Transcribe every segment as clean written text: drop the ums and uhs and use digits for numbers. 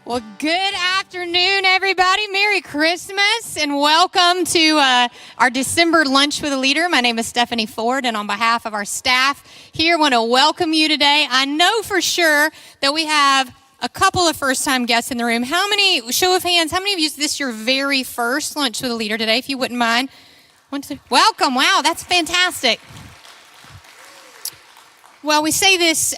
Well, good afternoon, everybody. Merry Christmas and welcome to our December Lunch with a Leader. My name is Stephanie Ford, and on behalf of our staff here, I want to welcome you today. I know for sure that we have a couple of first-time guests in the room. How many, show of hands, how many of you, is this your very first Lunch with a Leader today, if you wouldn't mind? Welcome. Wow, that's fantastic. Well, we say this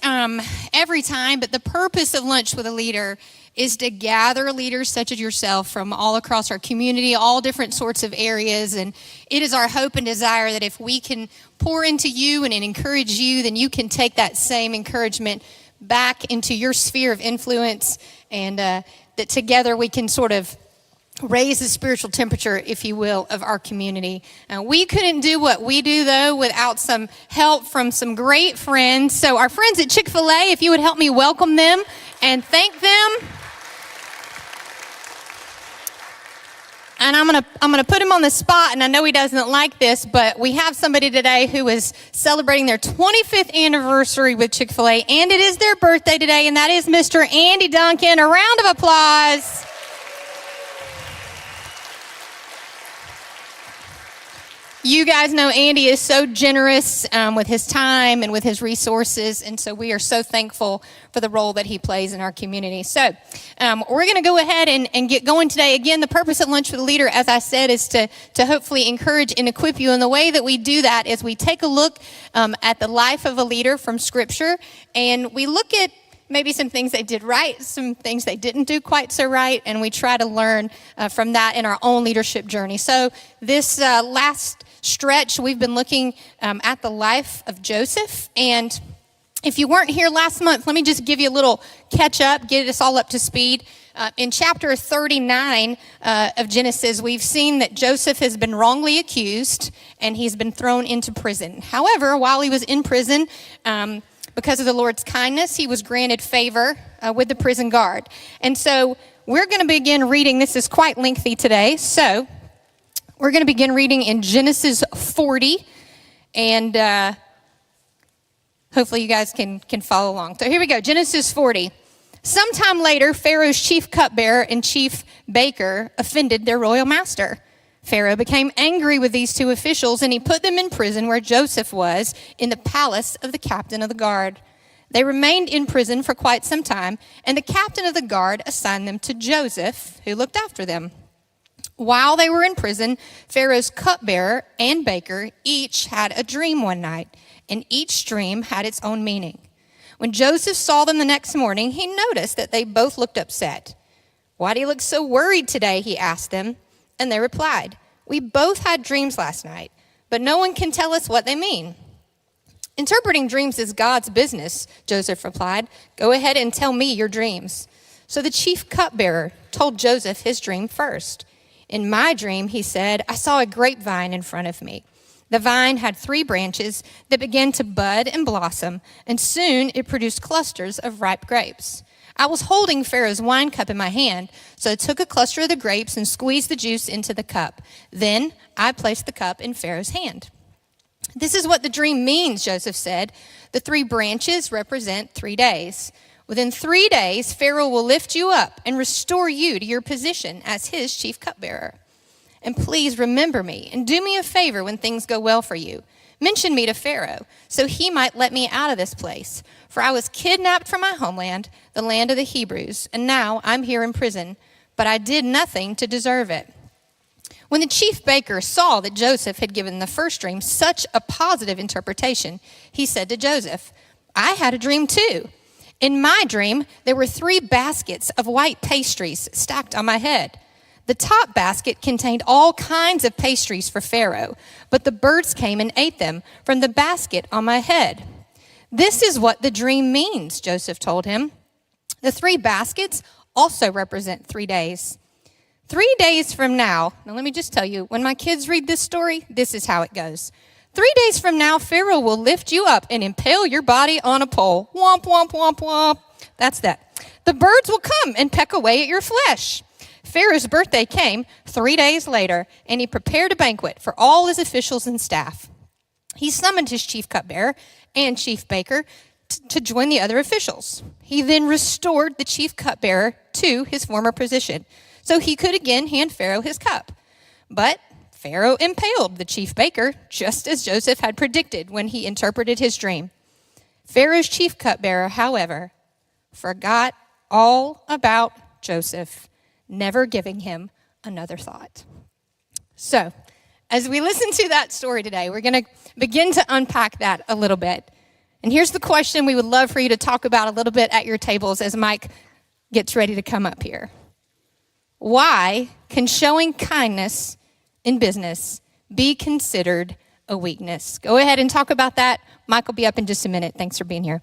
every time, but the purpose of Lunch with a Leader is to gather leaders such as yourself from all across our community, all different sorts of areas. And it is our hope and desire that if we can pour into you and encourage you, then you can take that same encouragement back into your sphere of influence, and that together we can sort of raise the spiritual temperature, if you will, of our community. We couldn't do what we do, though, without some help from some great friends. So our friends at Chick-fil-A, if you would help me welcome them and thank them. And I'm gonna put him on the spot, and I know he doesn't like this, but we have somebody today who is celebrating their 25th anniversary with Chick-fil-A, and it is their birthday today, and that is Mr. Andy Duncan. A round of applause. You guys know Andy is so generous with his time and with his resources, and so we are so thankful for the role that he plays in our community. So we're going to go ahead and get going today. Again, the purpose of Lunch with a Leader, as I said, is to hopefully encourage and equip you. And the way that we do that is we take a look at the life of a leader from Scripture, and we look at maybe some things they did right, some things they didn't do quite so right, and we try to learn from that in our own leadership journey. So this last stretch, we've been looking at the life of Joseph. And if you weren't here last month, let me just give you a little catch up, get us all up to speed. In chapter 39 of Genesis, we've seen that Joseph has been wrongly accused and he's been thrown into prison. However, while he was in prison, because of the Lord's kindness, he was granted favor with the prison guard. And so we're going to begin reading. This is quite lengthy today. So we're going to begin reading in Genesis 40, and hopefully you guys can follow along. So here we go, Genesis 40. Sometime later, Pharaoh's chief cupbearer and chief baker offended their royal master. Pharaoh became angry with these two officials, and he put them in prison where Joseph was, in the palace of the captain of the guard. They remained in prison for quite some time, and the captain of the guard assigned them to Joseph, who looked after them. While they were in prison, Pharaoh's cupbearer and baker each had a dream one night, and each dream had its own meaning. When Joseph saw them the next morning, he noticed that they both looked upset. "Why do you look so worried today?" he asked them. And they replied, "We both had dreams last night, but no one can tell us what they mean." "Interpreting dreams is God's business," Joseph replied. "Go ahead and tell me your dreams." So the chief cupbearer told Joseph his dream first. "In my dream," he said, "I saw a grapevine in front of me. The vine had 3 branches that began to bud and blossom, and soon it produced clusters of ripe grapes. I was holding Pharaoh's wine cup in my hand, so I took a cluster of the grapes and squeezed the juice into the cup. Then I placed the cup in Pharaoh's hand." "This is what the dream means," Joseph said. "The 3 branches represent 3 days. Within 3 days, Pharaoh will lift you up and restore you to your position as his chief cupbearer. And please remember me and do me a favor when things go well for you. Mention me to Pharaoh so he might let me out of this place. For I was kidnapped from my homeland, the land of the Hebrews, and now I'm here in prison, but I did nothing to deserve it." When the chief baker saw that Joseph had given the first dream such a positive interpretation, he said to Joseph, "I had a dream too. In my dream, there were 3 baskets of white pastries stacked on my head. The top basket contained all kinds of pastries for Pharaoh, but the birds came and ate them from the basket on my head." "This is what the dream means," Joseph told him. "The 3 baskets also represent 3 days. 3 days from now," now let me just tell you, when my kids read this story, this is how it goes. 3 days from now, Pharaoh will lift you up and impale your body on a pole. Womp, womp, womp, womp. That's that. The birds will come and peck away at your flesh. Pharaoh's birthday came 3 days later, and he prepared a banquet for all his officials and staff. He summoned his chief cupbearer and chief baker to join the other officials. He then restored the chief cupbearer to his former position, so he could again hand Pharaoh his cup. But Pharaoh impaled the chief baker, just as Joseph had predicted when he interpreted his dream. Pharaoh's chief cupbearer, however, forgot all about Joseph, never giving him another thought. So, as we listen to that story today, we're going to begin to unpack that a little bit. And here's the question we would love for you to talk about a little bit at your tables as Mike gets ready to come up here. Why can showing kindness in business be considered a weakness? Go ahead and talk about that. Mike will be up in just a minute. Thanks for being here.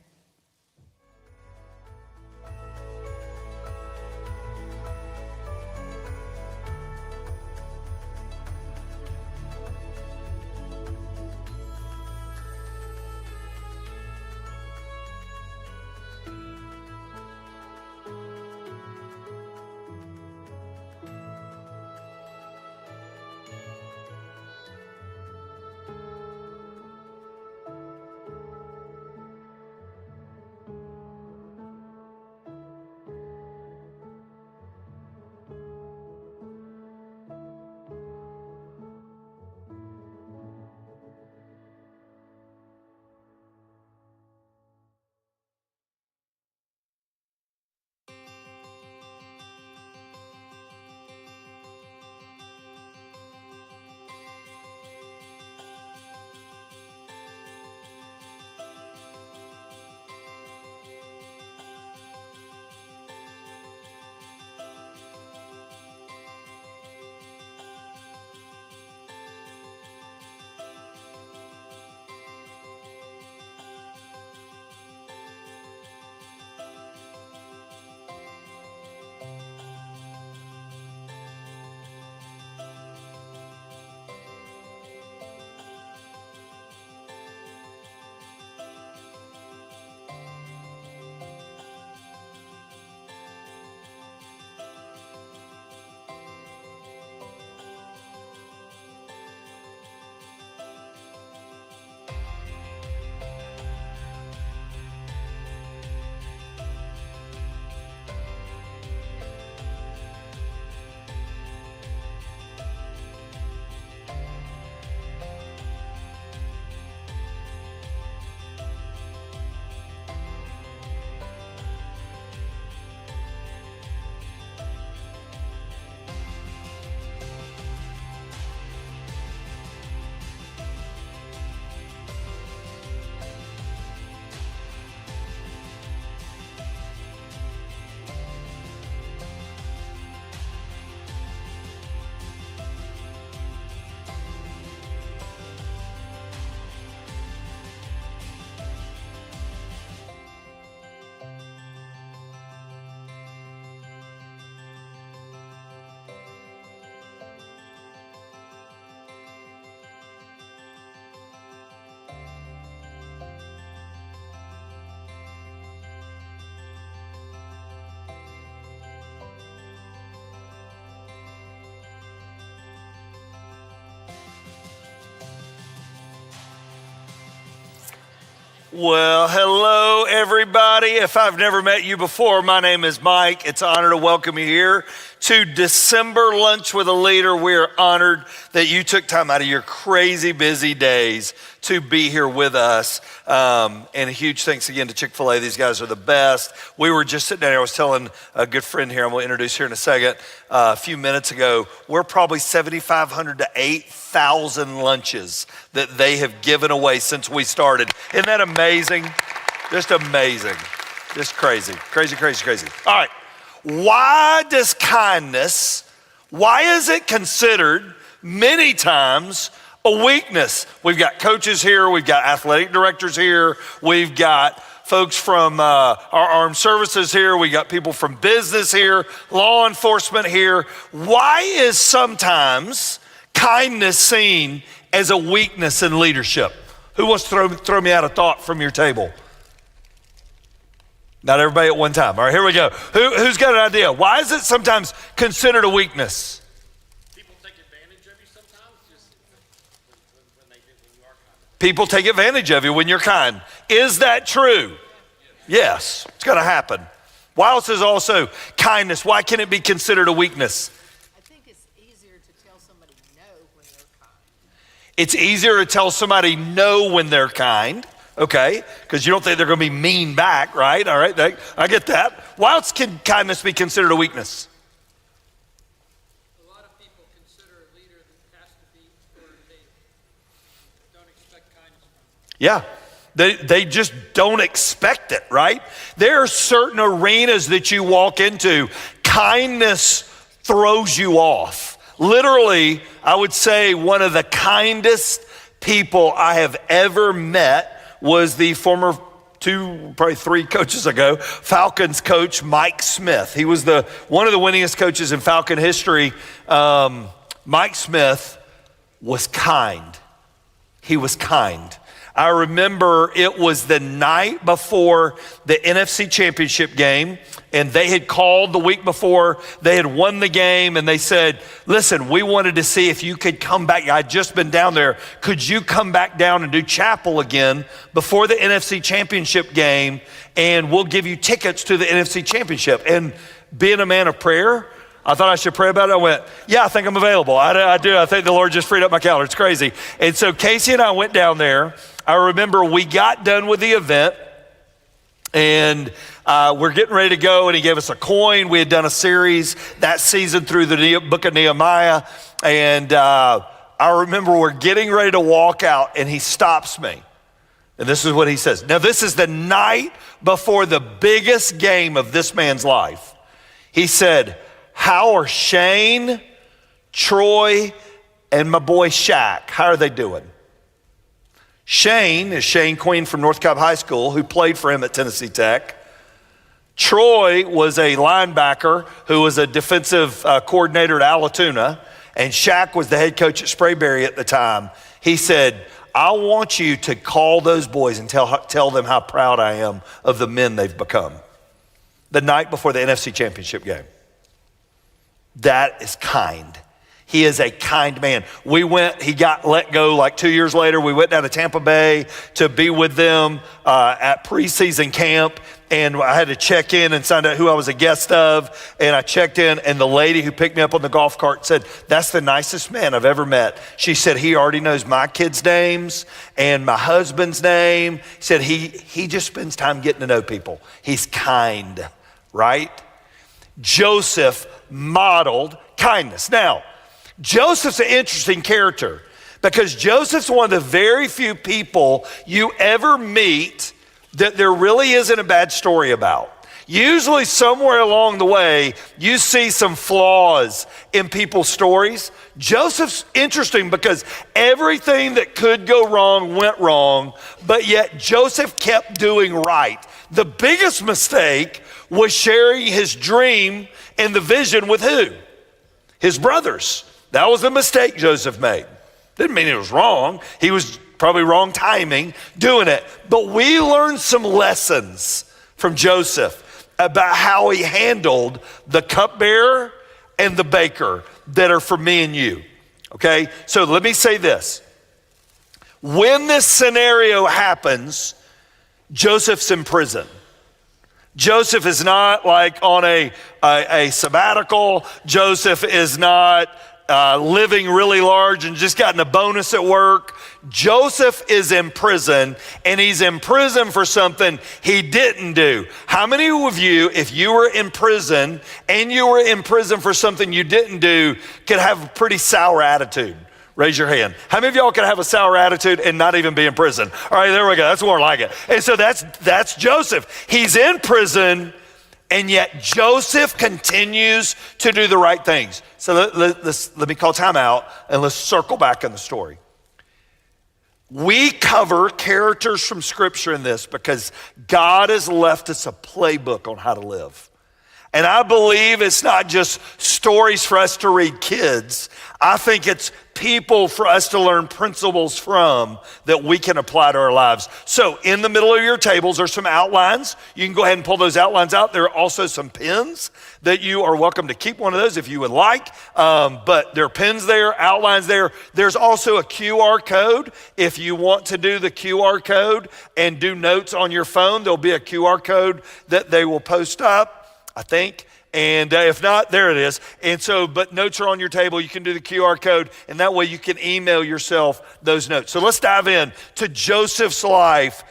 Well, hello, everybody. If I've never met you before, my name is Mike. It's an honor to welcome you here to December Lunch with a Leader. We're honored that you took time out of your crazy busy days to be here with us. And a huge thanks again to Chick-fil-A. These guys are the best. We were just sitting there. I was telling a good friend here, I'm going to introduce here in a second, a few minutes ago, we're probably 7,500 to 8,000 lunches that they have given away since we started. Isn't that amazing? Just amazing. Just crazy, crazy, crazy, crazy. All right. Why is it considered many times a weakness? We've got coaches here, we've got athletic directors here, we've got folks from our armed services here, we got people from business here, law enforcement here. Why is sometimes kindness seen as a weakness in leadership? Who wants to throw me out a thought from your table? Not everybody at one time. All right, here we go. Who's got an idea? Why is it sometimes considered a weakness? People take advantage of you sometimes, just when you are kind. People take advantage of you when you're kind. Is that true? Yes, it's going to happen. Why else is also kindness? Why can it be considered a weakness? I think it's easier to tell somebody no when they're kind. It's easier to tell somebody no when they're kind, okay? Because you don't think they're going to be mean back, right? All right, I get that. Why else can kindness be considered a weakness? A lot of people consider a leader that has to be, or they don't expect kindness from them. Yeah. They just don't expect it, right? There are certain arenas that you walk into, kindness throws you off. Literally, I would say one of the kindest people I have ever met was the former probably 3 coaches ago, Falcons coach Mike Smith. He was one of the winningest coaches in Falcon history. Mike Smith was kind. He was kind. I remember it was the night before the NFC Championship game, and they had called the week before. They had won the game, and they said, listen, we wanted to see if you could come back. I'd just been down there. Could you come back down and do chapel again before the NFC Championship game, and we'll give you tickets to the NFC Championship? And being a man of prayer, I thought I should pray about it. I went, yeah, I think I'm available. I do. I think the Lord just freed up my calendar. It's crazy. And so Casey and I went down there. I remember we got done with the event, and we're getting ready to go, and he gave us a coin. We had done a series that season through the book of Nehemiah, and I remember we're getting ready to walk out, and he stops me. And this is what he says. Now, this is the night before the biggest game of this man's life. He said, how are Shane, Troy, and my boy Shaq? How are they doing? Shane is Shane Queen from North Cobb High School, who played for him at Tennessee Tech. Troy was a linebacker who was a defensive coordinator at Alatoona, and Shaq was the head coach at Sprayberry at the time. He said, I want you to call those boys and tell them how proud I am of the men they've become. The night before the NFC Championship game. That is kind. He is a kind man. He got let go like 2 years later. We went down to Tampa Bay to be with them at preseason camp. And I had to check in and find out who I was a guest of. And I checked in, and the lady who picked me up on the golf cart said, that's the nicest man I've ever met. She said, he already knows my kids' names and my husband's name. Said he just spends time getting to know people. He's kind, right? Joseph modeled kindness. Now, Joseph's an interesting character because Joseph's one of the very few people you ever meet that there really isn't a bad story about. Usually somewhere along the way, you see some flaws in people's stories. Joseph's interesting because everything that could go wrong went wrong, but yet Joseph kept doing right. The biggest mistake was sharing his dream and the vision with who? His brothers. That was the mistake Joseph made. Didn't mean it was wrong. He was probably wrong timing doing it. But we learned some lessons from Joseph about how he handled the cupbearer and the baker that are for me and you. Okay? So let me say this. When this scenario happens, Joseph's in prison. Joseph is not like on a sabbatical. Joseph is not living really large and just gotten a bonus at work. Joseph is in prison, and he's in prison for something he didn't do. How many of you, if you were in prison and you were in prison for something you didn't do, could have a pretty sour attitude? Raise your hand. How many of y'all can have a sour attitude and not even be in prison? All right, there we go. That's more like it. And so that's Joseph. He's in prison, and yet Joseph continues to do the right things. So let me call time out, and let's circle back in the story. We cover characters from Scripture in this because God has left us a playbook on how to live. And I believe it's not just stories for us to read kids. I think it's people for us to learn principles from that we can apply to our lives. So in the middle of your tables are some outlines. You can go ahead and pull those outlines out. There are also some pens that you are welcome to keep one of those if you would like. But there are pens there, outlines there. There's also a QR code. If you want to do the QR code and do notes on your phone, there'll be a QR code that they will post up, I think. And if not, there it is. And so, but notes are on your table. You can do the QR code, and that way you can email yourself those notes. So let's dive in to Joseph's life.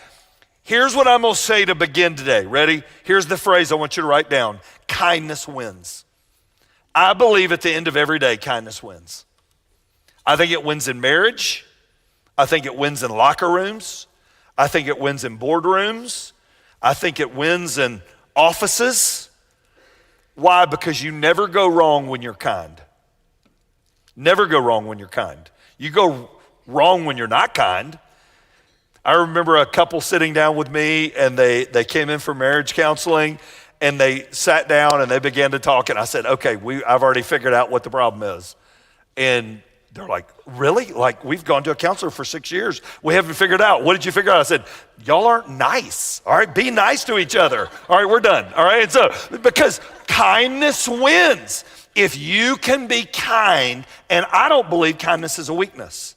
Here's what I'm going to say to begin today. Ready? Here's the phrase I want you to write down. Kindness wins. I believe at the end of every day, kindness wins. I think it wins in marriage. I think it wins in locker rooms. I think it wins in boardrooms. I think it wins in offices. Why? Because you never go wrong when you're kind. Never go wrong when you're kind. You go wrong when you're not kind. I remember a couple sitting down with me, and they came in for marriage counseling, and they sat down and they began to talk, and I said, okay, I've already figured out what the problem is. And they're like, really? Like, we've gone to a counselor for 6 years. We haven't figured out. What did you figure out? I said, y'all aren't nice. All right, be nice to each other. All right, we're done. All right, and so, because kindness wins. If you can be kind, and I don't believe kindness is a weakness.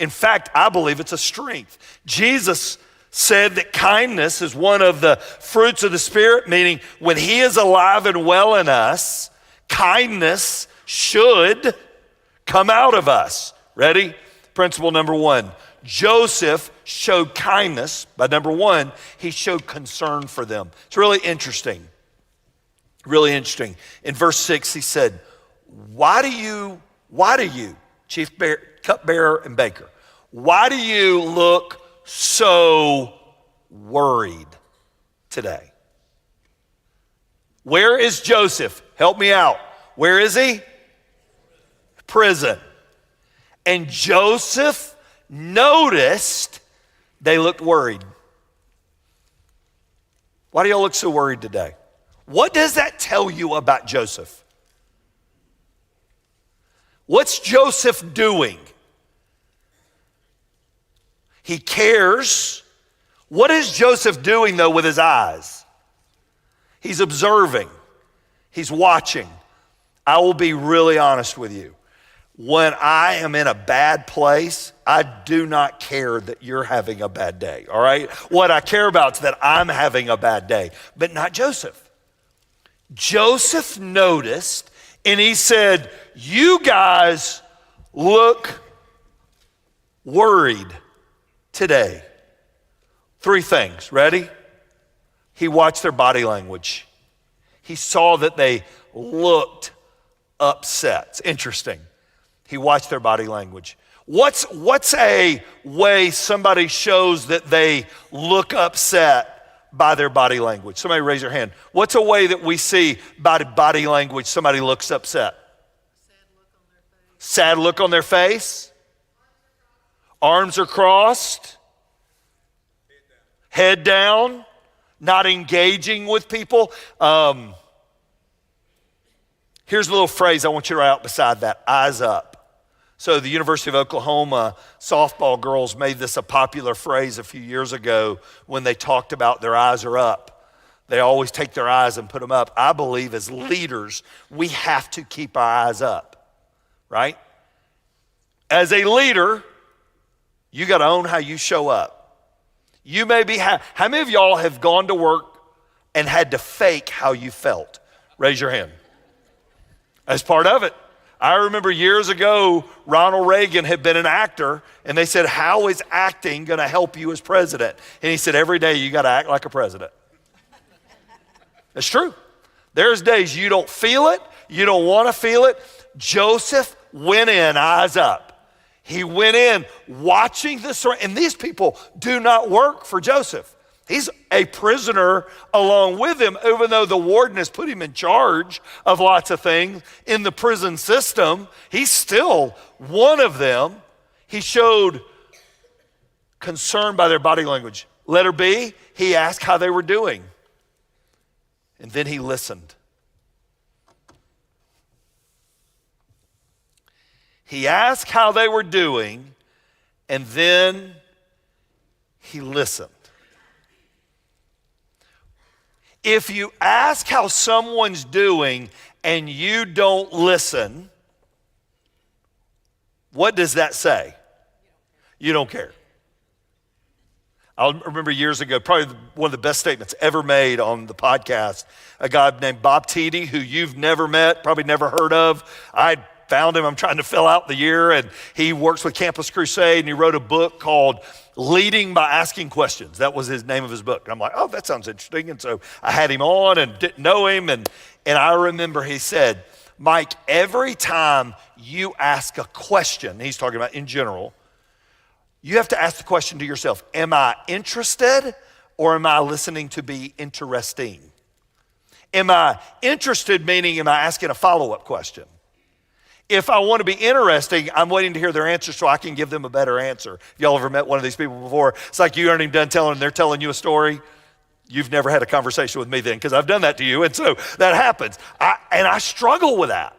In fact, I believe it's a strength. Jesus said that kindness is one of the fruits of the Spirit, meaning when he is alive and well in us, kindness should come out of us. Ready? Principle number one. Joseph showed kindness by number one, he showed concern for them. It's really interesting. Really interesting. In verse 6, he said, why do you, cupbearer and baker, why do you look so worried today? Where is Joseph? Help me out. Where is he? Prison. And Joseph noticed they looked worried. Why do y'all look so worried today? What does that tell you about Joseph? What's Joseph doing? He cares. What is Joseph doing, though, with his eyes? He's observing. He's watching. I will be really honest with you. When I am in a bad place, I do not care that you're having a bad day, all right? What I care about is that I'm having a bad day, but not Joseph. Joseph noticed, and he said, you guys look worried today. Three things, ready? He watched their body language. He saw that they looked upset. It's interesting. He watched their body language. What's a way somebody shows that they look upset by their body language? Somebody raise your hand. What's a way that we see by body language somebody looks upset? Sad look on their face. Arms are crossed. Head down. Not engaging with people. Here's a little phrase I want you to write out beside that. Eyes up. So the University of Oklahoma softball girls made this a popular phrase a few years ago when they talked about their eyes are up. They always take their eyes and put them up. I believe as leaders, we have to keep our eyes up, right? As a leader, you got to own how you show up. You may be, how many of y'all have gone to work and had to fake how you felt? Raise your hand. As part of it. I remember years ago, Ronald Reagan had been an actor, and they said, how is acting going to help you as president? And he said, every day you got to act like a president. It's true. There's days you don't feel it, you don't want to feel it. Joseph went in, eyes up. He went in watching the story, and these people do not work for Joseph. He's a prisoner along with him, even though the warden has put him in charge of lots of things in the prison system. He's still one of them. He showed concern by their body language. Letter B, he asked how they were doing. And then he listened. He asked how they were doing, and then he listened. If you ask how someone's doing and you don't listen, what does that say? You don't care. I remember years ago, probably one of the best statements ever made on the podcast, a guy named Bob Tiede, who you've never met, probably never heard of. I found him, I'm trying to fill out the year, and he works with Campus Crusade, and he wrote a book called Leading by Asking Questions. That was his name of his book. And I'm like, oh, that sounds interesting. And so I had him on and didn't know him, and I remember he said, Mike, every time you ask a question, he's talking about in general, you have to ask the question to yourself, am I interested or am I listening to be interesting? Am I interested, meaning am I asking a follow-up question? If I want to be interesting, I'm waiting to hear their answer so I can give them a better answer. If y'all ever met one of these people before, it's like you aren't even done telling them, they're telling you a story. You've never had a conversation with me then because I've done that to you. And so that happens. I struggle with that.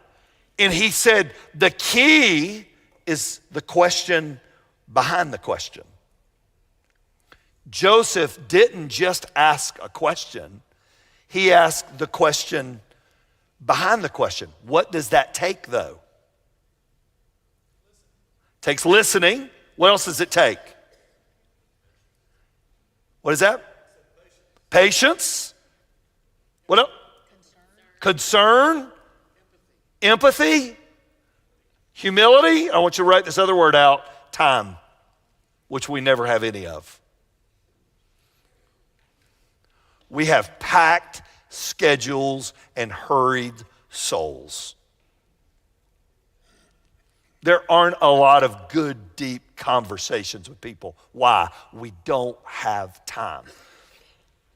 And he said, the key is the question behind the question. Joseph didn't just ask a question. He asked the question behind the question. What does that take though? Takes listening. What else does it take? What is that? Patience. What else? Concern. Empathy. Humility. I want you to write this other word out. Time, which we never have any of. We have packed schedules and hurried souls. There aren't a lot of good, deep conversations with people. Why? We don't have time.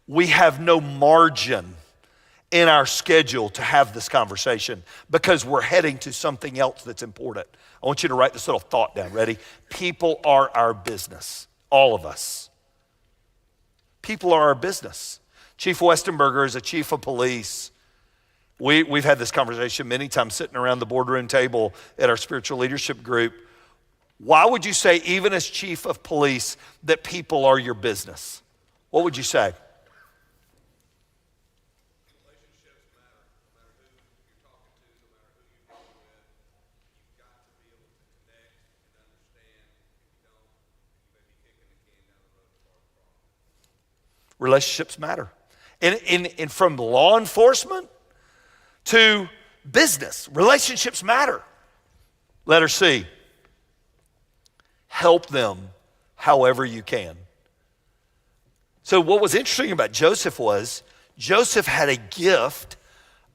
We have no margin in our schedule to have this conversation because we're heading to something else that's important. I want you to write this little thought down. Ready? People are our business. All of us. People are our business. Chief Westenberger is a chief of police. We've had this conversation many times sitting around the boardroom table at our spiritual leadership group. Why would you say, even as chief of police, that people are your business? What would you say? Relationships matter. And from law enforcement to business, relationships matter. Letter C, help them however you can. So what was interesting about Joseph was, Joseph had a gift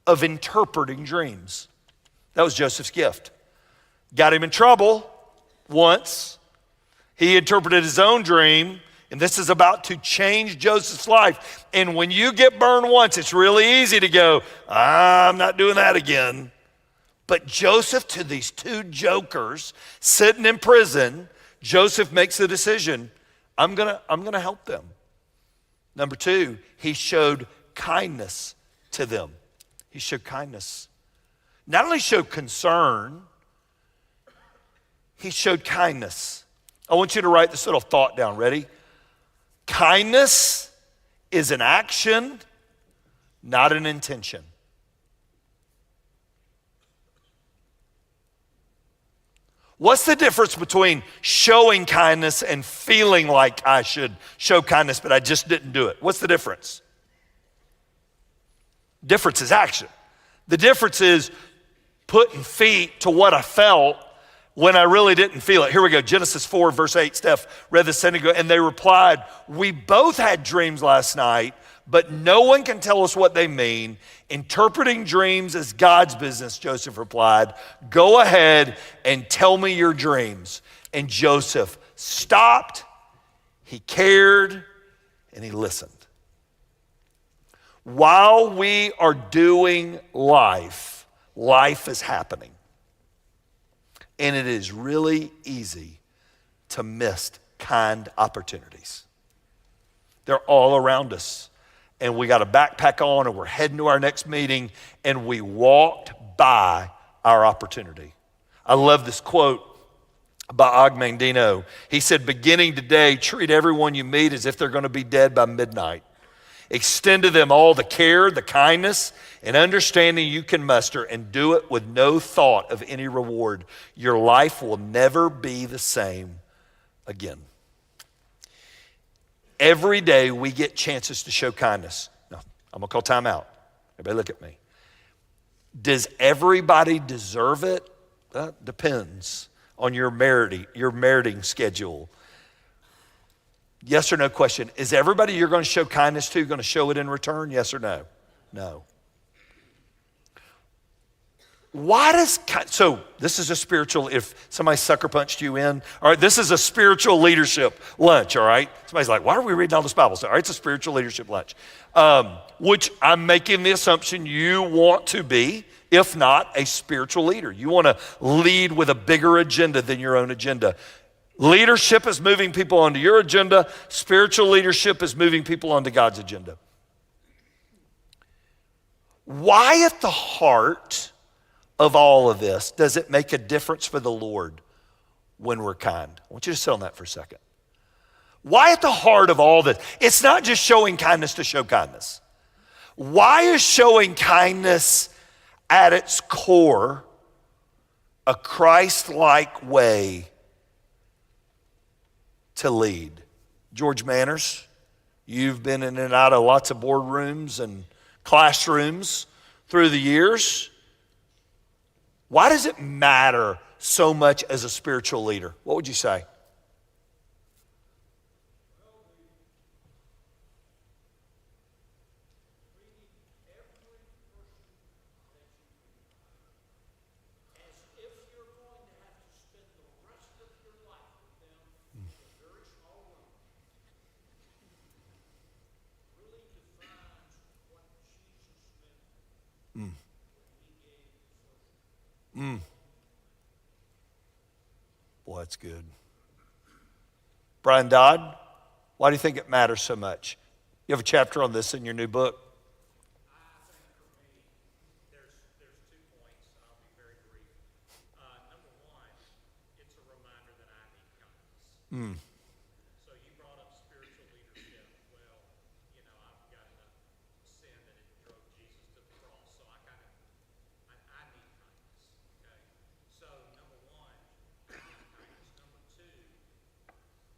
of interpreting dreams. That was Joseph's gift. Got him in trouble once. He interpreted his own dream. And this is about to change Joseph's life. And when you get burned once, it's really easy to go, I'm not doing that again. But Joseph, to these two jokers sitting in prison, Joseph makes the decision, I'm gonna help them. Number two, he showed kindness to them. He showed kindness. Not only showed concern, he showed kindness. I want you to write this little thought down. Ready? Kindness is an action, not an intention. What's the difference between showing kindness and feeling like I should show kindness, but I just didn't do it? What's the difference? Difference is action. The difference is putting feet to what I felt when I really didn't feel it. Here we go, Genesis 4, verse 8. Steph read this second ago, and they replied, we both had dreams last night, but no one can tell us what they mean. Interpreting dreams is God's business, Joseph replied. Go ahead and tell me your dreams. And Joseph stopped, he cared, and he listened. While we are doing life, life is happening. And it is really easy to miss kind opportunities. They're all around us. And we got a backpack on and we're heading to our next meeting and we walked by our opportunity. I love this quote by Og Mandino. He said, beginning today, treat everyone you meet as if they're going to be dead by midnight. Extend to them all the care, the kindness, and understanding you can muster, and do it with no thought of any reward. Your life will never be the same again. Every day we get chances to show kindness. No, I'm going to call time out. Everybody look at me. Does everybody deserve it? That depends on your meriting schedule. Yes or no question. Is everybody you're going to show kindness to going to show it in return? Yes or no? No. So this is a spiritual, if somebody sucker punched you in, all right, this is a spiritual leadership lunch, all right? Somebody's like, why are we reading all this Bible stuff? All right, it's a spiritual leadership lunch, which I'm making the assumption you want to be, if not a spiritual leader. You want to lead with a bigger agenda than your own agenda. Leadership is moving people onto your agenda. Spiritual leadership is moving people onto God's agenda. Why at the heart of all of this does it make a difference for the Lord when we're kind? I want you to sit on that for a second. Why at the heart of all this? It's not just showing kindness to show kindness. Why is showing kindness at its core a Christ-like way to lead? George Manners, you've been in and out of lots of boardrooms and classrooms through the years. Why does it matter so much as a spiritual leader? What would you say? Boy, that's good. Brian Dodd, why do you think it matters so much? You have a chapter on this in your new book. I think for me, there's 2 points, and I'll be very brief. Number one, it's a reminder that I need kindness. So you brought up spiritual leadership. Well, I've got enough sin that it drove Jesus to the cross, so I need kindness. Okay. So number one, I need kindness. Number two,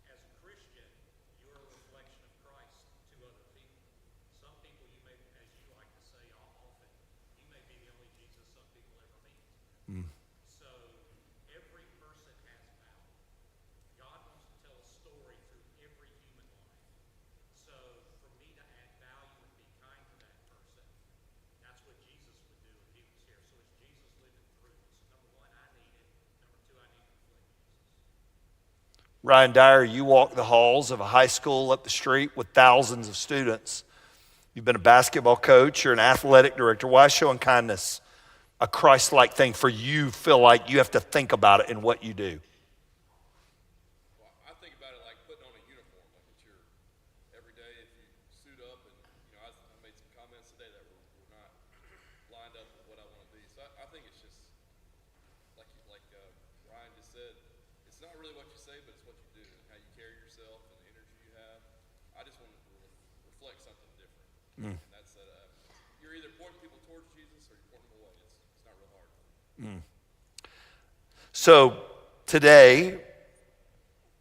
as a Christian, you're a reflection of Christ to other people. Some people you may, as you like to say often, you may be the only Jesus some people ever meet. So every person has value. God wants to tell a story through every human life. So for me to add value and be kind to that person, that's what Jesus would do if he was here. So it's Jesus living through me. So number one, I need it. Number two, I need to reflect Jesus. Ryan Dyer, you walk the halls of a high school up the street with thousands of students. You've been a basketball coach, you're an athletic director. Why is showing kindness a Christ-like thing for you feel like you have to think about it in what you do? Well, I think about it like putting on a uniform. Like it's your every day if you suit up and, I made some comments today that were not lined up with what I want to be. So I think it's just, like Ryan just said, it's not really what you say, but it's what you do and how you carry yourself and the energy you have. I just want to reflect something different. And that's that you're either pointing people towards Jesus or you're pointing them away. It's not real hard. So today,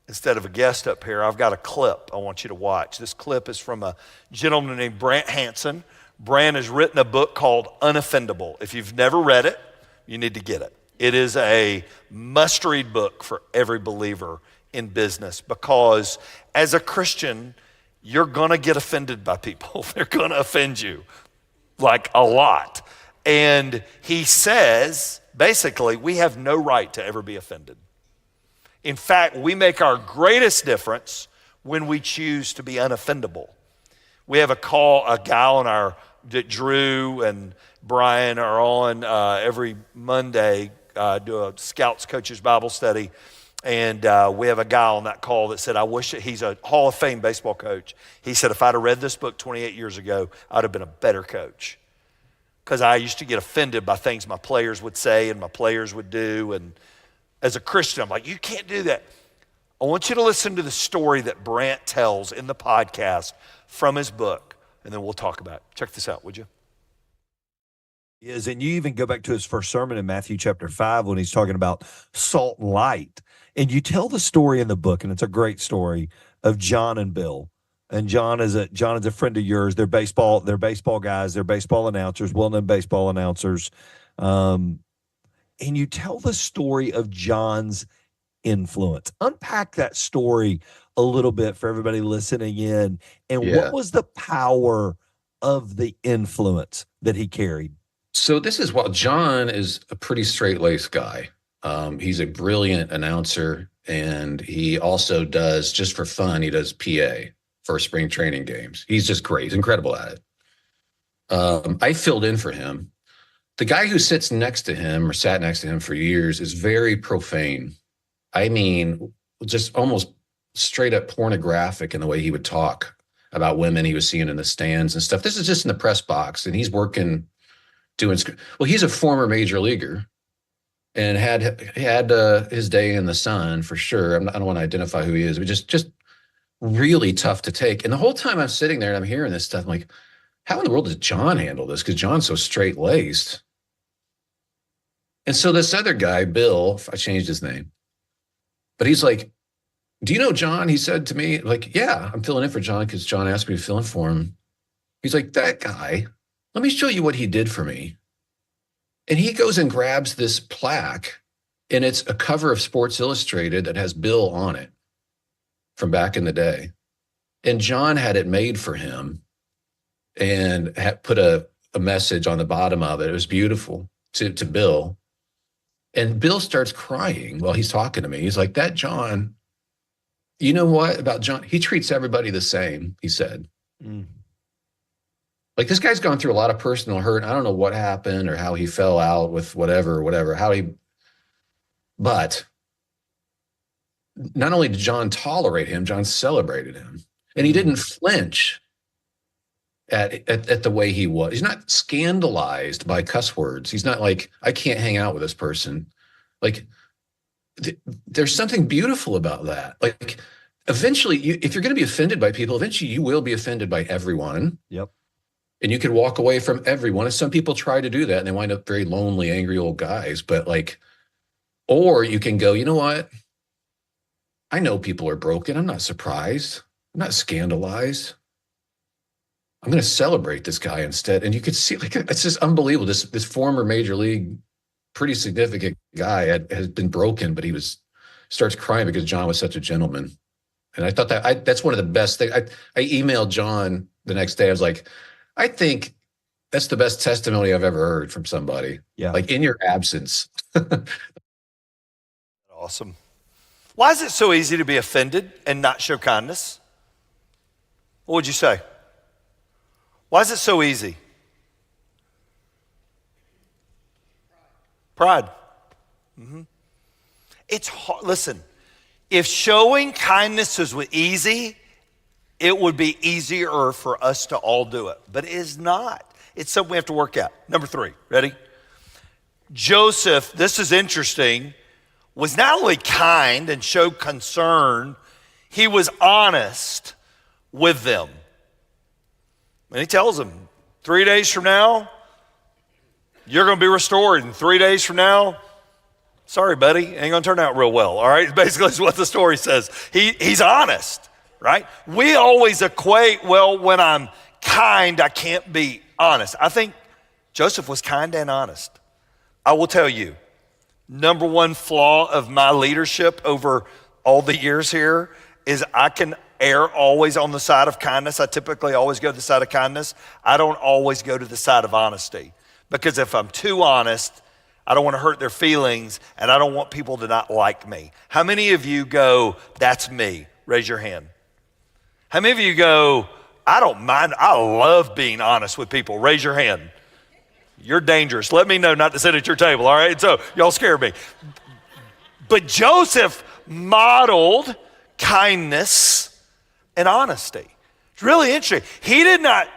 instead of a guest up here, I've got a clip I want you to watch. This clip is from a gentleman named Brant Hansen. Brant has written a book called Unoffendable. If you've never read it, you need to get it. It is a must-read book for every believer in business because as a Christian, you're going to get offended by people. They're going to offend you, like a lot. And he says, basically, we have no right to ever be offended. In fact, we make our greatest difference when we choose to be unoffendable. We have a guy on our, that Drew and Brian are on every Monday, do a Scouts Coaches Bible study. And we have a guy on that call that said, I wish that he's a Hall of Fame baseball coach. He said, if I'd have read this book 28 years ago, I'd have been a better coach. because I used to get offended by things my players would say and my players would do. And as a Christian, I'm like, you can't do that. I want you to listen to the story that Brant tells in the podcast from his book, and then we'll talk about it. Check this out, would you? And you even go back to his first sermon in Matthew chapter 5 when he's talking about salt and light. And you tell the story in the book, and it's a great story, of John and Bill. And John is a friend of yours. They're baseball guys, they're baseball announcers, well-known baseball announcers. And you tell the story of John's influence. Unpack that story a little bit for everybody listening in. And what was the power of the influence that he carried? So John is a pretty straight-laced guy. He's a brilliant announcer, and he also does, just for fun, he does PA for spring training games. He's just great. He's incredible at it. I filled in for him. The guy who sits next to him or sat next to him for years is very profane. I mean, just almost straight up pornographic in the way he would talk about women he was seeing in the stands and stuff. This is just in the press box, and he's working, he's a former major leaguer and had his day in the sun for sure. I don't want to identify who he is, but just really tough to take. And the whole time I'm sitting there and I'm hearing this stuff, I'm like, how in the world does John handle this? Because John's so straight-laced. And so this other guy, Bill, I changed his name, but he's like, do you know John? He said to me, like, yeah, I'm filling in for John because John asked me to fill in for him. He's like, that guy, let me show you what he did for me. And he goes and grabs this plaque, and it's a cover of Sports Illustrated that has Bill on it from back in the day. And John had it made for him and had put a message on the bottom of it. It was beautiful to Bill. And Bill starts crying while he's talking to me. He's like, that John, you know what about John? He treats everybody the same, he said. Like, this guy's gone through a lot of personal hurt. I don't know what happened or how he fell out with whatever, but not only did John tolerate him, John celebrated him. And he didn't flinch at the way he was. He's not scandalized by cuss words. He's not like, I can't hang out with this person. Like, there's something beautiful about that. Like, eventually, if you're going to be offended by people, eventually you will be offended by everyone. Yep. And you could walk away from everyone. And some people try to do that and they wind up very lonely, angry old guys. But like, or you can go, you know what? I know people are broken. I'm not surprised. I'm not scandalized. I'm going to celebrate this guy instead. And you could see, like, it's just unbelievable. This former major league, pretty significant guy has been broken, but he starts crying because John was such a gentleman. And I thought that's one of the best things. I emailed John the next day. I was like, I think that's the best testimony I've ever heard from somebody. Yeah. Like, in your absence. Awesome. Why is it so easy to be offended and not show kindness? What would you say? Why is it so easy? Pride. It's hard. Listen, if showing kindness was easy, it would be easier for us to all do it. But it is not. It's something we have to work out. Number 3, ready? Joseph, this is interesting, was not only kind and showed concern, he was honest with them. And he tells them, 3 days from now, you're going to be restored. And 3 days from now, sorry, buddy, ain't going to turn out real well. All right, basically is what the story says. He's honest, right? We always equate, well, when I'm kind, I can't be honest. I think Joseph was kind and honest. I will tell you, number one flaw of my leadership over all the years here is I can err always on the side of kindness. I typically always go to the side of kindness. I don't always go to the side of honesty, because if I'm too honest, I don't want to hurt their feelings, and I don't want people to not like me. How many of you go, that's me? Raise your hand. How many of you go, I don't mind, I love being honest with people? Raise your hand. You're dangerous. Let me know not to sit at your table, all right? So y'all scare me. But Joseph modeled kindness and honesty. It's really interesting. He did not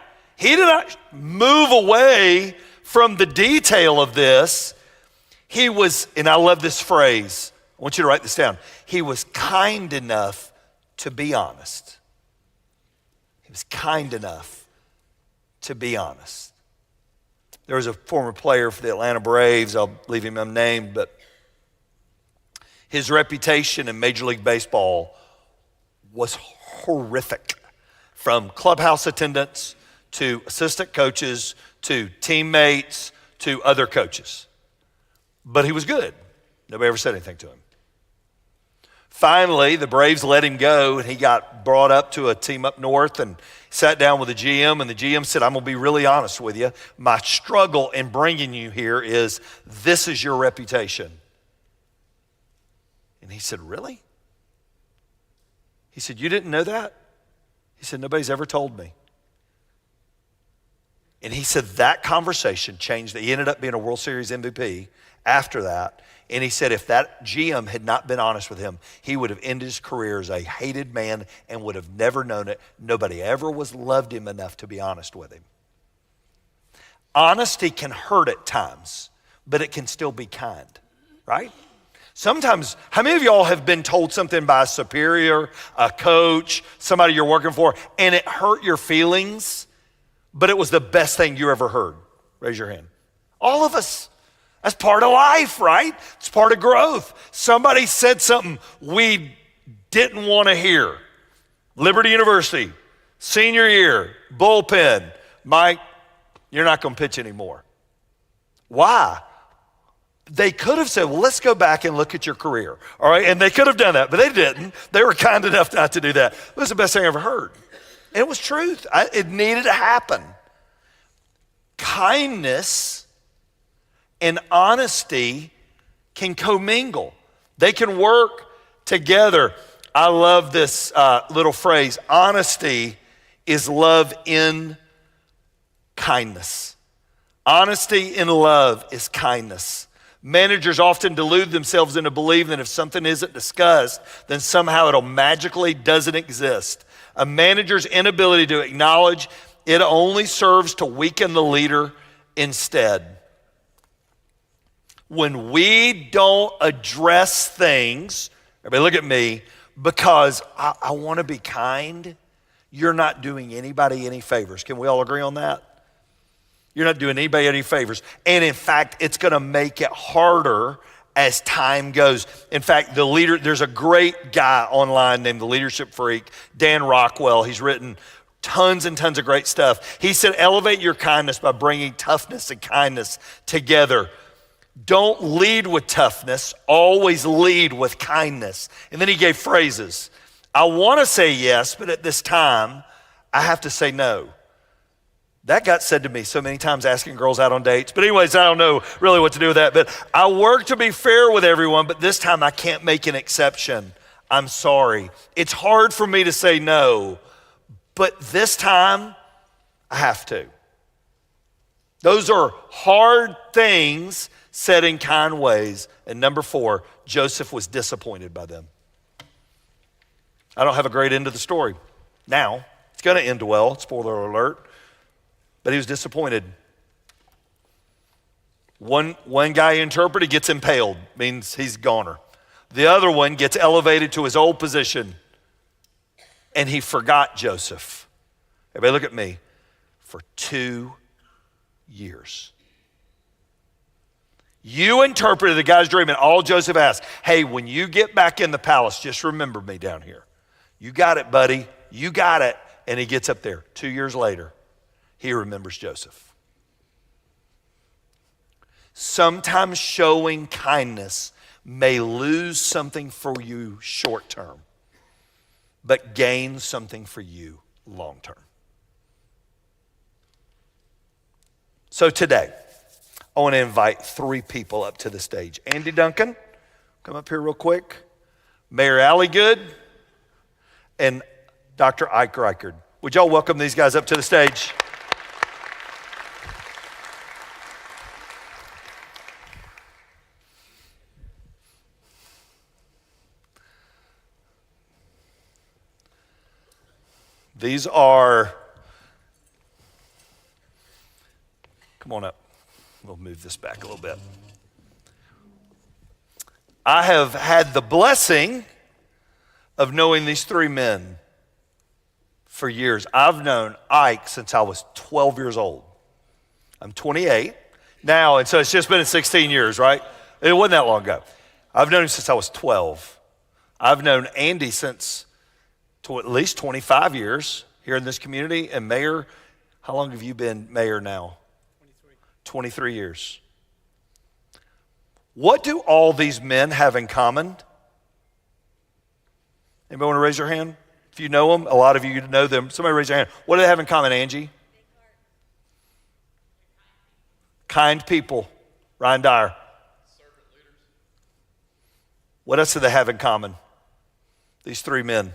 move away from the detail of this, he was, and I love this phrase, I want you to write this down. He was kind enough to be honest. He was kind enough to be honest. There was a former player for the Atlanta Braves, I'll leave him unnamed, but his reputation in Major League Baseball was horrific. From clubhouse attendants to assistant coaches to teammates to other coaches. But he was good. Nobody ever said anything to him. Finally, the Braves let him go, and he got brought up to a team up north and sat down with the GM, and the GM said, I'm going to be really honest with you. My struggle in bringing you here is this is your reputation. And he said, really? He said, you didn't know that? He said, nobody's ever told me. And he said that conversation changed. He ended up being a World Series MVP after that. And he said if that GM had not been honest with him, he would have ended his career as a hated man and would have never known it. Nobody ever loved him enough to be honest with him. Honesty can hurt at times, but it can still be kind, right? Sometimes, how many of y'all have been told something by a superior, a coach, somebody you're working for, and it hurt your feelings, but it was the best thing you ever heard? Raise your hand. All of us. That's part of life, right? It's part of growth. Somebody said something we didn't want to hear. Liberty University, senior year, bullpen. Mike, you're not going to pitch anymore. Why? They could have said, well, let's go back and look at your career. All right, and they could have done that, but they didn't. They were kind enough not to do that. It was the best thing I ever heard. And it was truth. It needed to happen. Kindness and honesty can commingle. They can work together. I love this little phrase. Honesty is love in kindness. Honesty in love is kindness. Managers often delude themselves into believing that if something isn't discussed, then somehow it'll magically doesn't exist. A manager's inability to acknowledge it only serves to weaken the leader instead. When we don't address things, everybody look at me, because I want to be kind, you're not doing anybody any favors. Can we all agree on that? You're not doing anybody any favors. And in fact, it's going to make it harder as time goes. In fact, there's a great guy online named the Leadership Freak, Dan Rockwell. He's written tons and tons of great stuff. He said, elevate your kindness by bringing toughness and kindness together. Don't lead with toughness, always lead with kindness. And then he gave phrases. I want to say yes, but at this time, I have to say no. That got said to me so many times asking girls out on dates. But anyways, I don't know really what to do with that. But I work to be fair with everyone, but this time I can't make an exception. I'm sorry. It's hard for me to say no, but this time I have to. Those are hard things said in kind ways. And number 4, Joseph was disappointed by them. I don't have a great end of the story. Now, it's going to end well, spoiler alert, but he was disappointed. One guy interpreted gets impaled, means he's goner. The other one gets elevated to his old position, and he forgot Joseph. Everybody look at me. For 2 years. You interpreted the guy's dream, and all Joseph asked, hey, when you get back in the palace, just remember me down here. You got it, buddy. You got it. And he gets up there. 2 years later, he remembers Joseph. Sometimes showing kindness may lose something for you short term, but gain something for you long term. So today, I want to invite 3 people up to the stage. Andy Duncan, come up here real quick. Mayor Alligood, and Dr. Ike Reichard. Would y'all welcome these guys up to the stage? These are, come on up. We'll move this back a little bit. I have had the blessing of knowing these three men for years. I've known Ike since I was 12 years old. I'm 28 now, and so it's just been 16 years, right? It wasn't that long ago. I've known him since I was 12. I've known Andy since at least 25 years here in this community. And Mayor, how long have you been mayor now? 23 years. What do all these men have in common? Anybody want to raise your hand? If you know them, a lot of you know them. Somebody raise your hand. What do they have in common, Angie? Kind people. Ryan Dyer. Servant leaders. What else do they have in common? These three men.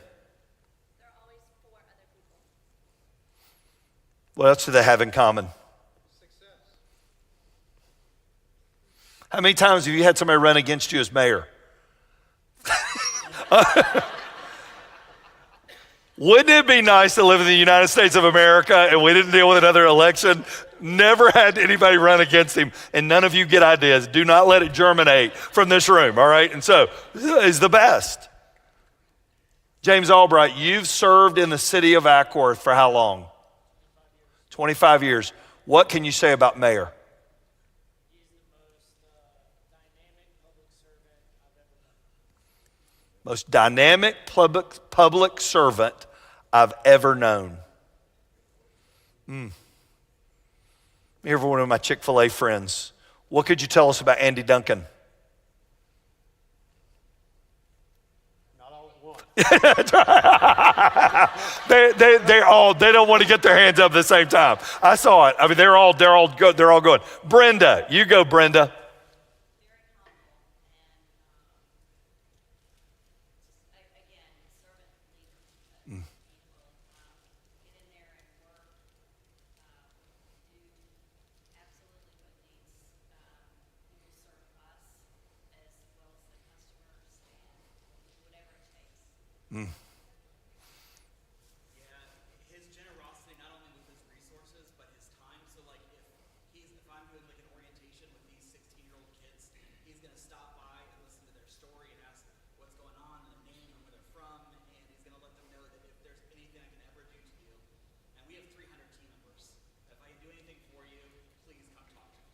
They're always for other people. What else do they have in common? Success. How many times have you had somebody run against you as mayor? Wouldn't it be nice to live in the United States of America and we didn't deal with another election? Never had anybody run against him, and none of you get ideas. Do not let it germinate from this room, all right? And so, is the best. James Albright, you've served in the city of Ackworth for how long? 25 years. What can you say about Mayor? Most dynamic public servant I've ever known. Here for one of my Chick-fil-A friends. What could you tell us about Andy Duncan? Not all at once. That's right. They don't want to get their hands up at the same time. I saw it. I mean, they're all going. Brenda, you go, Brenda. His generosity, not only with his resources, but his time. So like if I'm doing like an orientation with these 16-year-old kids, he's going to stop by and listen to their story and ask what's going on and their name and where they're from. And he's going to let them know that if there's anything I can ever do to you. And we have 300 team members. If I can do anything for you, please come talk to me.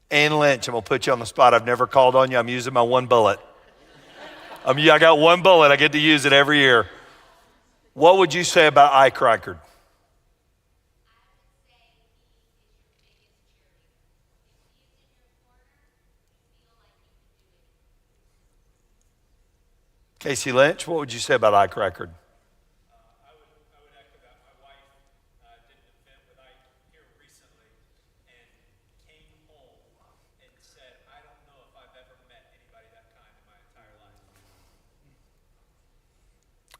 Ann Lynch, I'm going to put you on the spot. I've never called on you. I'm using my one bullet. I got one bullet. I get to use it every year. What would you say about Ike Reichard? Casey Lynch, what would you say about Ike Reichard? I would echo that. My wife did an event with Ike here recently and came home and said, I don't know if I've ever met anybody that kind in my entire life.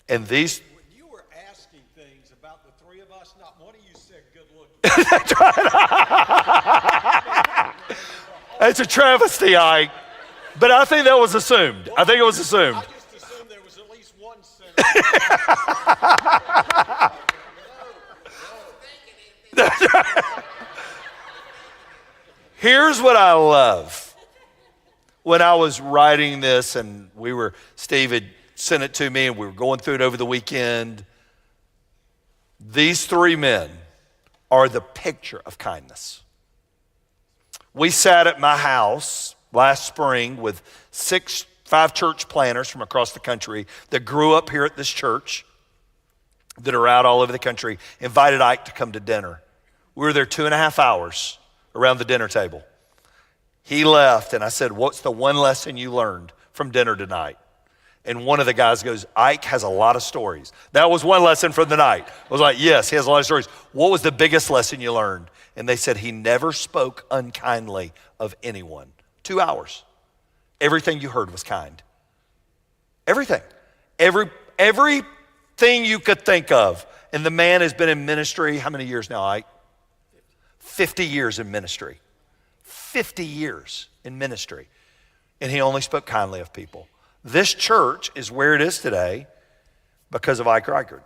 And these... When you were asking things about the three of us, not one of you said good looking. That's right. It's a travesty, Ike. But I think that was assumed. I think it was assumed. I just assumed there was at least one senator. Here's what I love. When I was writing this and Steve had sent it to me and we were going through it over the weekend, these three men are the picture of kindness. We sat at my house last spring with 5 church planners from across the country that grew up here at this church, that are out all over the country, invited Ike to come to dinner. We were there 2.5 hours around the dinner table. He left and I said, what's the one lesson you learned from dinner tonight? And one of the guys goes, Ike has a lot of stories. That was one lesson from the night. I was like, yes, he has a lot of stories. What was the biggest lesson you learned? And they said he never spoke unkindly of anyone. 2 hours. Everything you heard was kind. Everything. Everything you could think of. And the man has been in ministry, how many years now, Ike? 50 years in ministry. 50 years in ministry. And he only spoke kindly of people. This church is where it is today because of Ike Reichard.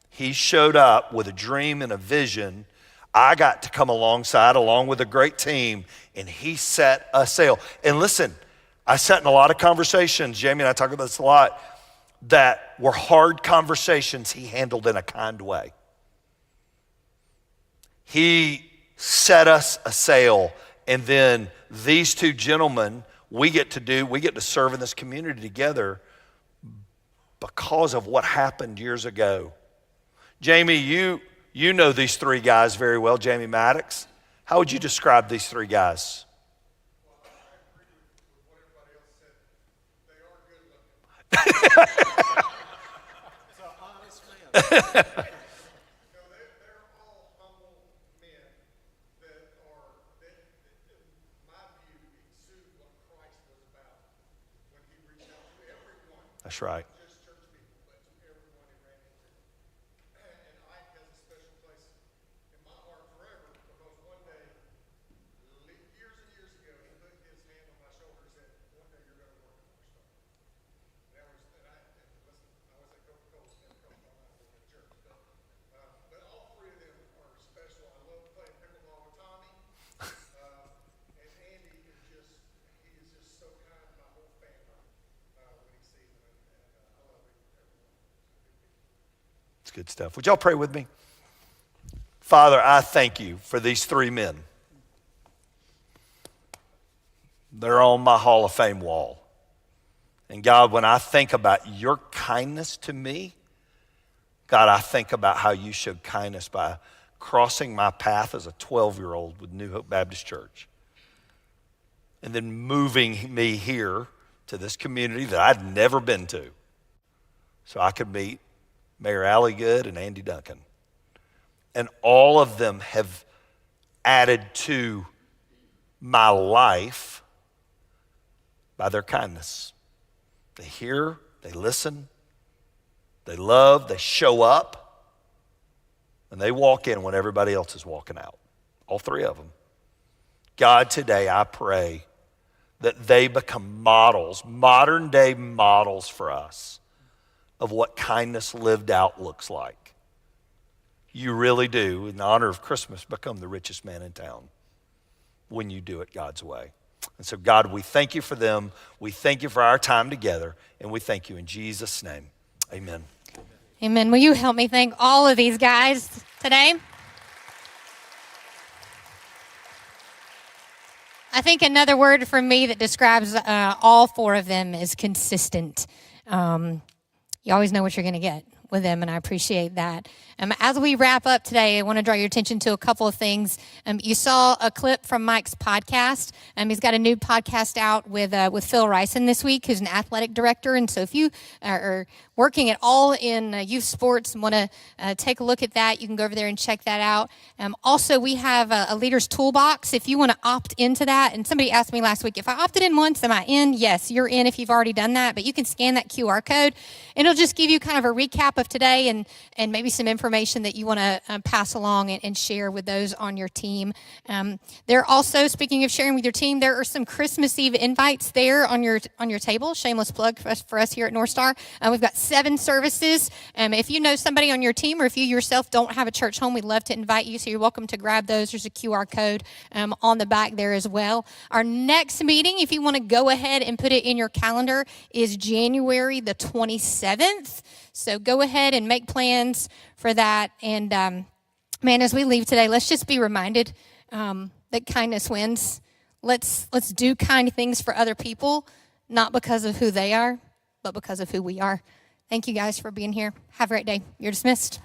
He showed up with a dream and a vision. I got to come alongside along with a great team, and he set a sail. And listen, I sat in a lot of conversations, Jamie and I talk about this a lot, that were hard conversations he handled in a kind way. He set us a sail, and then these two gentlemen, we get to serve in this community together because of what happened years ago. Jamie, you know these three guys very well, Jamie Maddox. How would you describe these three guys? Well, I agree with what everybody else said. They are good looking. It's an honest man. No, they're all humble men that in my view, exude what Christ was about when he reached out to everyone. That's right. Just church people, but to everyone he ran into. And Ike has a special place in my heart forever because one day, years and years ago, he put his hand on my shoulder and said, "One day you're going to work at NorthStar." I was at Coca-Cola, and I'm not in church. But all three of them are special. I love playing pickleball with Tommy. And Andy is just so kind to my whole family when he sees them. And I love everyone. It's good stuff. Would y'all pray with me? Father, I thank you for these three men. They're on my Hall of Fame wall. And God, when I think about your kindness to me, God, I think about how you showed kindness by crossing my path as a 12-year-old with New Hope Baptist Church. And then moving me here to this community that I'd never been to so I could meet Mayor Allie Good and Andy Duncan. And all of them have added to my life by their kindness. They hear, they listen, they love, they show up, and they walk in when everybody else is walking out. All three of them. God, today I pray that they become models, modern day models for us of what kindness lived out looks like. You really do, in honor of Christmas, become the richest man in town when you do it God's way. And so, God, we thank you for them. We thank you for our time together. And we thank you in Jesus' name. Amen. Amen. Will you help me thank all of these guys today? I think another word for me that describes all four of them is consistent. You always know what you're going to get with them, and I appreciate that. As we wrap up today, I want to draw your attention to a couple of things. You saw a clip from Mike's podcast. He's got a new podcast out with Phil Ryson this week, who's an athletic director. And so if you are working at all in youth sports and want to take a look at that, you can go over there and check that out. Also, we have a leader's toolbox. If you want to opt into that, and somebody asked me last week, if I opted in once, am I in? Yes, you're in if you've already done that, but you can scan that QR code, and it'll just give you kind of a recap of today and maybe some information that you want to pass along and share with those on your team. There also, speaking of sharing with your team, there are some Christmas Eve invites there on your table. Shameless plug for us here at NorthStar. We've got 7 services. If you know somebody on your team, or if you yourself don't have a church home, we'd love to invite you, so you're welcome to grab those. There's a QR code on the back there as well. Our next meeting, if you want to go ahead and put it in your calendar, is January the 27th. So go ahead and make plans for that. And man, as we leave today, let's just be reminded that kindness wins. Let's do kind things for other people, not because of who they are, but because of who we are. Thank you guys for being here. Have a great day. You're dismissed.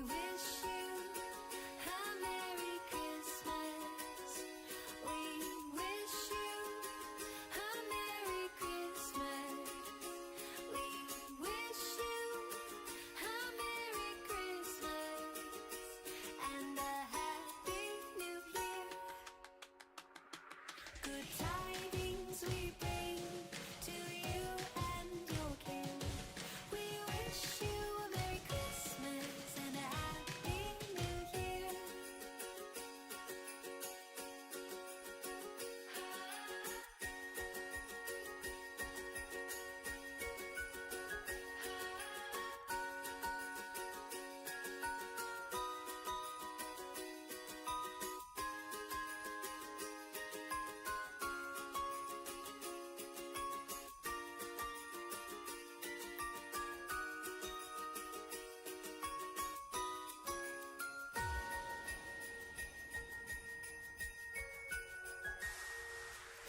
wish you a Merry Christmas. We wish you a Merry Christmas. We wish you a Merry Christmas and a Happy New Year. Good tidings we bring to you and your kin. We wish you a Merry Christmas and a Happy New Year.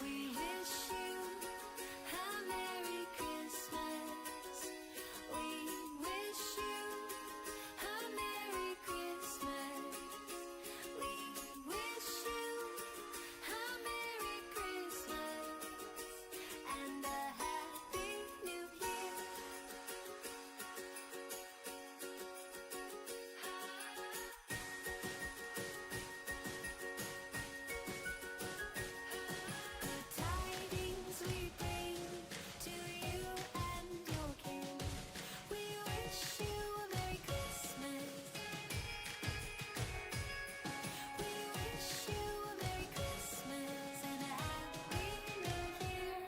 We wish you a Merry Christmas. We wish you a Merry Christmas. We wish you a Merry Christmas and a Happy New Year. Good tidings we bring to you and your kin. We wish you a Merry Christmas. We wish you a Merry Christmas and a Happy New Year.